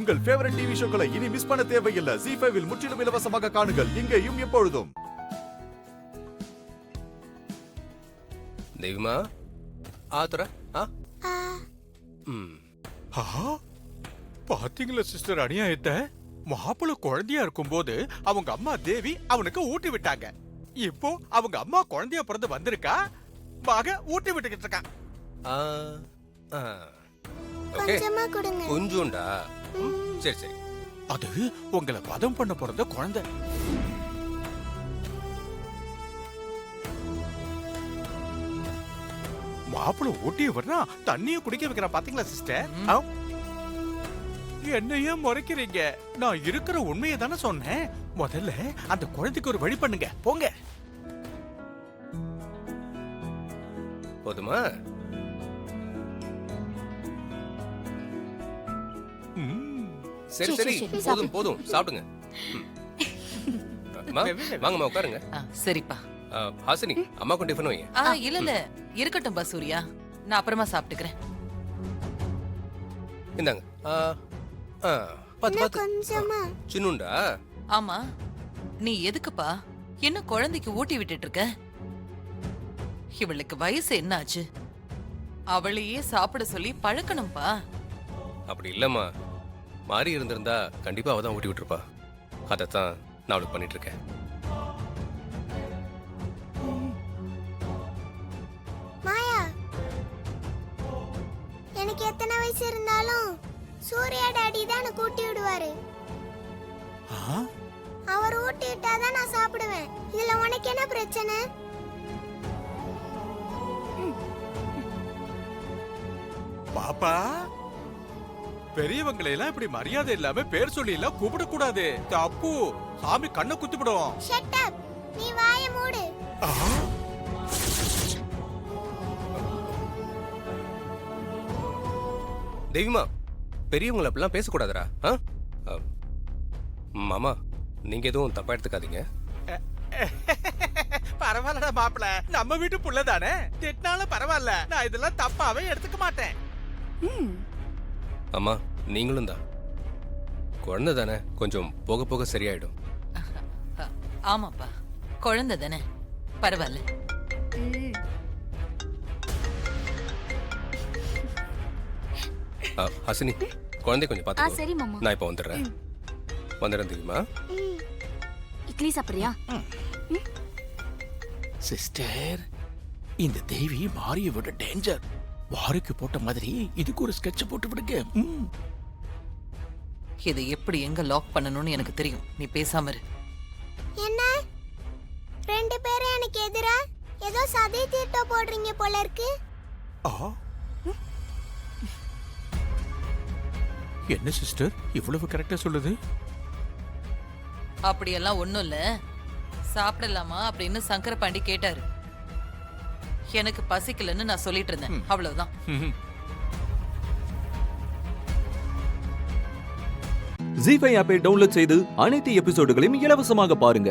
உங்கள் favourite TV ஷோக்களை இனி miss பண்ண தேவையில்லை. ZEE5 இல் முற்றிலும் இலவசமாக காணுங்கள். இங்கேயும் எப்பொழுதும். தெய்வமா ஆத்துற பாத்தீங்களா சிஸ்டர் அநியாயத்தை? மாப்பிள்ள குழந்தையா இருக்கும்போது அவங்க அம்மா தேவி அவனுக்கு ஊட்டி விட்டாங்க. இப்போ அவங்க அம்மா குழந்தையா பிறந்து வந்திருக்கா, மக ஊட்டி விட்டுக்கிட்டு இருக்கான். கொஞ்சோண்டா. சரி சரி. அது உங்களை வதம் பண்ண பிறந்த குழந்தை. மாப்பிள்ள ஊட்டிய வர்றான், தண்ணிய குடிக்க வைக்கிறான். பாத்தீங்களா சிஸ்டர்? என்னையே முறைக்கிறீங்க? நான் இருக்கிற உண்மையை தானே சொன்னேன். முதல்ல அந்த குழந்தைக்கு ஒரு வழி பண்ணுங்க, போங்க. போதுமா? சரி சரி, போதும் போதும், சாப்பிடுங்க. வாங்கம்மா உட்காருங்க. சரிப்பா. ஹாசினி, அம்மாக்கும் டிஃபன் வைங்க. இல்ல இல்ல, இருக்கட்டும் பா சூர்யா, நான் அப்புறமா சாப்பிட்டுக்கிறேன். இந்தாங்க. பாத்து பாத்து. சின்னுண்டா. ஆமா, நீ எதுக்குப்பா என்ன குழந்தைக்கு ஊட்டி விட்டுட்டு இருக்க? இவளுக்கு வயசு என்ன ஆச்சு? அவளையே சாப்பிட சொல்லி பழக்கணும்பா. அப்படி இல்லம்மா, மாறி இருந்திருந்தா கண்டிப்பா அவதான் ஊட்டி விட்டுருப்பா. அதத்தான் நான் அவளுக்கு பண்ணிட்டு இருக்கேன். மாயா, எனக்கு எத்தனை வயசு இருந்தாலும் சூர்யா டாடி தான் கூட்டி விடுவாரு. அவர் ஊட்டி விட்டாதான் நான் சாப்பிடுவேன். இதுல உனக்கு என்ன பிரச்சனை? பாப்பா, பெரியவங்களை எல்லாம் இப்படி மரியாதை இல்லாம பேர் சொல்லி எல்லாம் கூப்பிடக்கூடாது. தப்பு. சாமி கண்ணை குத்திவிடும். Shut up. நீ வாயை மூடு. தெய்வமா, பெரியவங்களை அப்படிலாம் பேசக்கூடாதுடா. மாமா, நீங்க எதுவும் தப்பா எடுத்துக்காதீங்க. பரவாயில்லடா மாப்பிள, நம்ம வீட்டு புள்ள தானே, திட்டினாலும் பரவாயில்ல. நான் இதெல்லாம் தப்பாவே எடுத்துக்க மாட்டேன். அம்மா, நீங்களும் தான். குழந்தை தானே, கொஞ்சம் போக போக சரியாயிடும். ஆமாப்பா, குழந்தை தானே, பரவாயில்ல. ஹாசினி, குழந்தை கொஞ்சம் பார்த்து. சரி மாமா. நான் இப்ப வந்துடுறேன். வந்துடுறேன் தெரியுமா? இட்லி சாப்பிடுறியா? சிஸ்டர், இந்த தேவி மாறிய விட டேஞ்சர். வாருக்கு போட்ட மாதிரி இதுக்கு ஒரு ஸ்கெட்ச் போட்டு விடுங்க. இதை எப்படி எங்க லாக் பண்ணணும்னு எனக்கு தெரியும். நீ பேசாம இரு. என்ன ரெண்டு பேரும் எனக்கு எதிரா ஏதோ சதி தீர்த்தம் போடுறீங்க போல இருக்கு. என்ன சிஸ்டர் இவ்வளவு கரெக்டா சொல்லுது? அப்படியெல்லாம் ஒண்ணும் இல்ல. சாப்பிடலாமா அப்படின்னு சங்கர பாண்டி கேட்டாரு. எனக்கு பசிக்கலன்னு நான் சொல்லிட்டு இருந்தேன், அவ்வளவுதான். ZEE5 ஆப்பை டவுன்லோட் செய்து அனைத்து எபிசோடுகளையும் இலவசமாக பாருங்க.